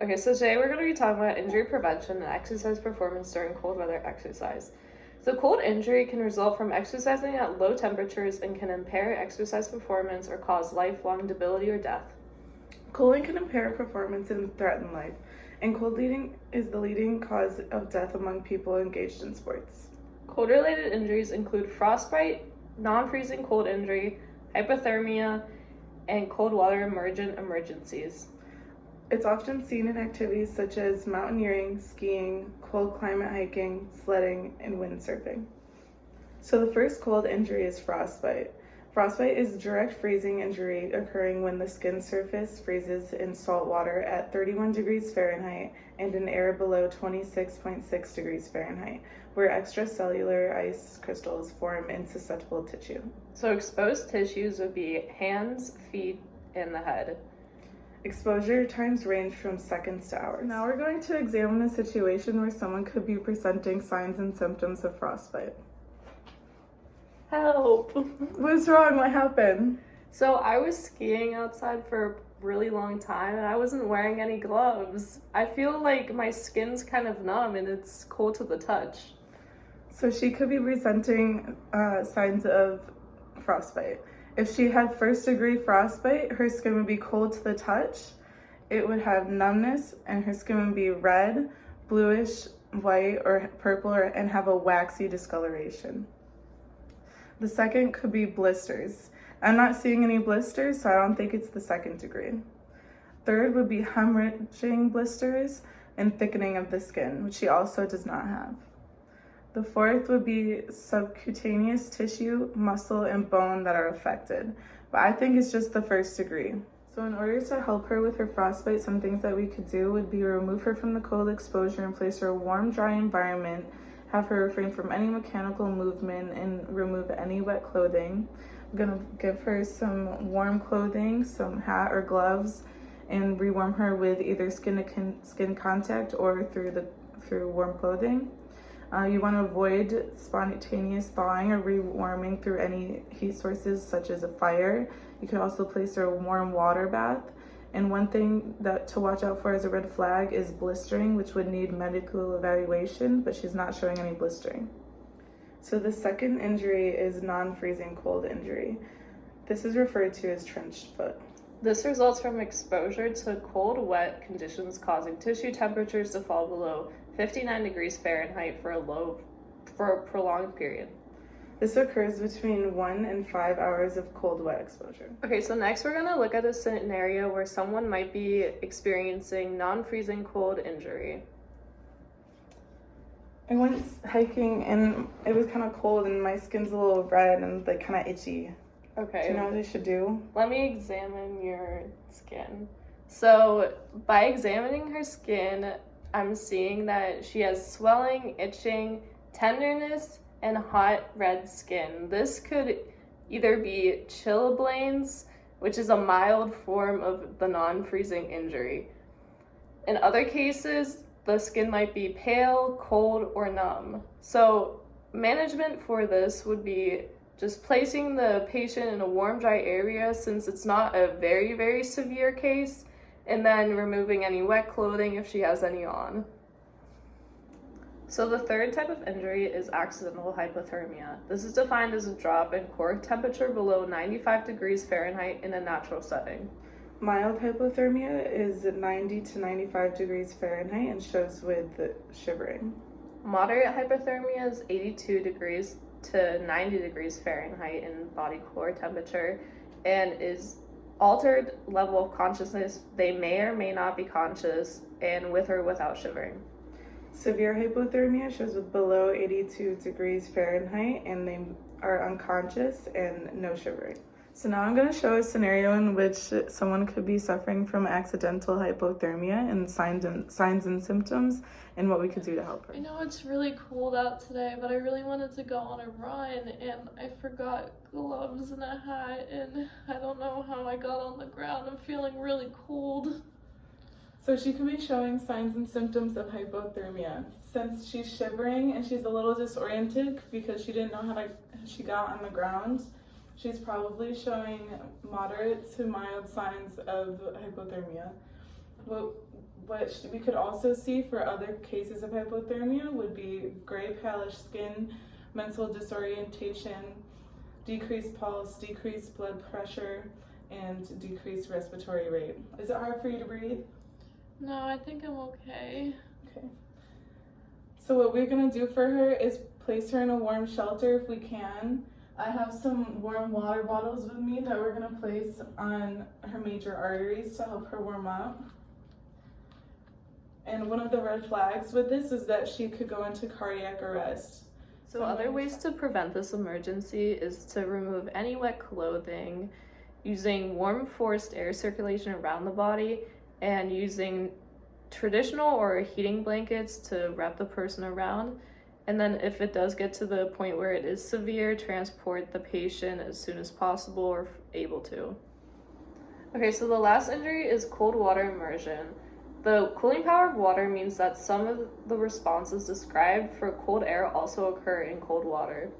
Okay, so today we're going to be talking about injury prevention and exercise performance during cold weather exercise. So cold injury can result from exercising at low temperatures and can impair exercise performance or cause lifelong debility or death. Cooling can impair performance and threaten life, and cold bleeding is the leading cause of death among people engaged in sports. Cold-related injuries include frostbite, non-freezing cold injury, hypothermia, and cold water emergent emergencies. It's often seen in activities such as mountaineering, skiing, cold climate hiking, sledding, and windsurfing. So the first cold injury is frostbite. Frostbite is direct freezing injury occurring when the skin surface freezes in salt water at 31 degrees Fahrenheit and in air below 26.6 degrees Fahrenheit, where extracellular ice crystals form in susceptible tissue. So exposed tissues would be hands, feet, and the head. Exposure times range from seconds to hours. Now we're going to examine a situation where someone could be presenting signs and symptoms of frostbite. Help! What's wrong? What happened? So I was skiing outside for a really long time and I wasn't wearing any gloves. I feel like my skin's kind of numb and it's cold to the touch. So she could be presenting signs of frostbite. If she had first-degree frostbite, her skin would be cold to the touch. It would have numbness, and her skin would be red, bluish, white, or purple, and have a waxy discoloration. The second could be blisters. I'm not seeing any blisters, so I don't think it's the second degree. Third would be hemorrhaging blisters and thickening of the skin, which she also does not have. The fourth would be subcutaneous tissue, muscle, and bone that are affected. But I think it's just the first degree. So in order to help her with her frostbite, some things that we could do would be remove her from the cold exposure and place her in a warm, dry environment, have her refrain from any mechanical movement, and remove any wet clothing. I'm gonna give her some warm clothing, some hat or gloves, and rewarm her with either skin contact or through warm clothing. You want to avoid spontaneous thawing or rewarming through any heat sources such as a fire. You could also place her in a warm water bath. And one thing that to watch out for as a red flag is blistering, which would need medical evaluation, but she's not showing any blistering. So the second injury is non-freezing cold injury. This is referred to as trench foot. This results from exposure to cold, wet conditions causing tissue temperatures to fall below 59 degrees Fahrenheit for a prolonged period. This occurs between 1 and 5 hours of cold, wet exposure. Okay, so next we're gonna look at a scenario where someone might be experiencing non-freezing cold injury. I went hiking and it was kind of cold and my skin's a little red and like kind of itchy. Okay. Do you know what I should do? Let me examine your skin. So by examining her skin, I'm seeing that she has swelling, itching, tenderness, and hot red skin. This could either be chilblains, which is a mild form of the non-freezing injury. In other cases, the skin might be pale, cold, or numb. So management for this would be just placing the patient in a warm, dry area since it's not a very, very severe case, and then removing any wet clothing if she has any on. So the third type of injury is accidental hypothermia. This is defined as a drop in core temperature below 95 degrees Fahrenheit in a natural setting. Mild hypothermia is 90 to 95 degrees Fahrenheit and shows with shivering. Moderate hypothermia is 82 degrees to 90 degrees Fahrenheit in body core temperature and is altered level of consciousness. They may or may not be conscious and with or without shivering. Severe hypothermia shows with below 82 degrees Fahrenheit and they are unconscious and no shivering. So now I'm going to show a scenario in which someone could be suffering from accidental hypothermia and signs and symptoms and what we could do to help her. I know it's really cold out today, but I really wanted to go on a run and I forgot gloves and a hat and I don't know how I got on the ground. I'm feeling really cold. So she could be showing signs and symptoms of hypothermia. Since she's shivering and she's a little disoriented because she didn't know how she got on the ground, she's probably showing moderate to mild signs of hypothermia. What we could also see for other cases of hypothermia would be gray palish skin, mental disorientation, decreased pulse, decreased blood pressure, and decreased respiratory rate. Is it hard for you to breathe? No, I think I'm okay. Okay. So what we're gonna do for her is place her in a warm shelter if we can. I have some warm water bottles with me that we're gonna place on her major arteries to help her warm up. And one of the red flags with this is that she could go into cardiac arrest. So other ways to prevent this emergency is to remove any wet clothing, using warm forced air circulation around the body, and using traditional or heating blankets to wrap the person around. And then if it does get to the point where it is severe, transport the patient as soon as possible or able to. Okay, so the last injury is cold water immersion. The cooling power of water means that some of the responses described for cold air also occur in cold water.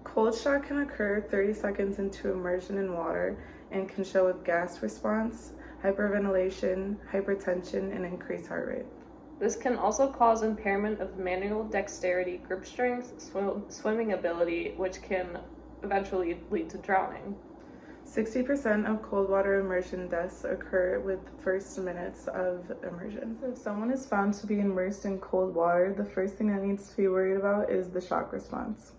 Cold shock can occur 30 seconds into immersion in water and can show with gas response, hyperventilation, hypertension, and increased heart rate. This can also cause impairment of manual dexterity, grip strength, swimming ability, which can eventually lead to drowning. 60% of cold water immersion deaths occur with first minutes of immersion. So if someone is found to be immersed in cold water, the first thing that needs to be worried about is the shock response.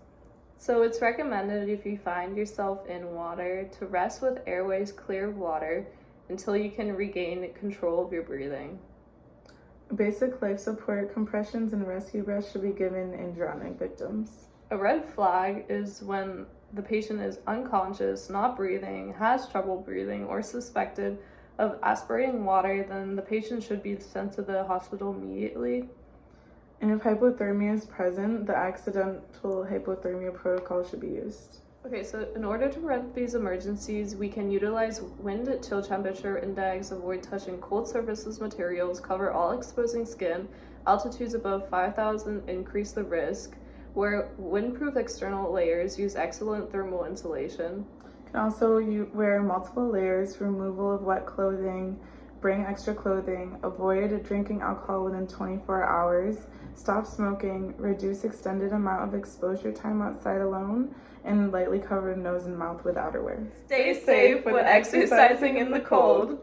So it's recommended if you find yourself in water to rest with airways clear of water until you can regain control of your breathing. Basic life support, compressions, and rescue breaths should be given in drowning victims. A red flag is when the patient is unconscious, not breathing, has trouble breathing, or suspected of aspirating water, then the patient should be sent to the hospital immediately. And if hypothermia is present, the accidental hypothermia protocol should be used. Okay, so in order to prevent these emergencies, we can utilize wind chill temperature index, avoid touching cold surfaces materials, cover all exposing skin, altitudes above 5,000 increase the risk, wear windproof external layers, use excellent thermal insulation. You can also wear multiple layers, removal of wet clothing, bring extra clothing, avoid drinking alcohol within 24 hours, stop smoking, reduce extended amount of exposure time outside alone, and lightly cover nose and mouth with outerwear. Stay safe when exercising in the cold.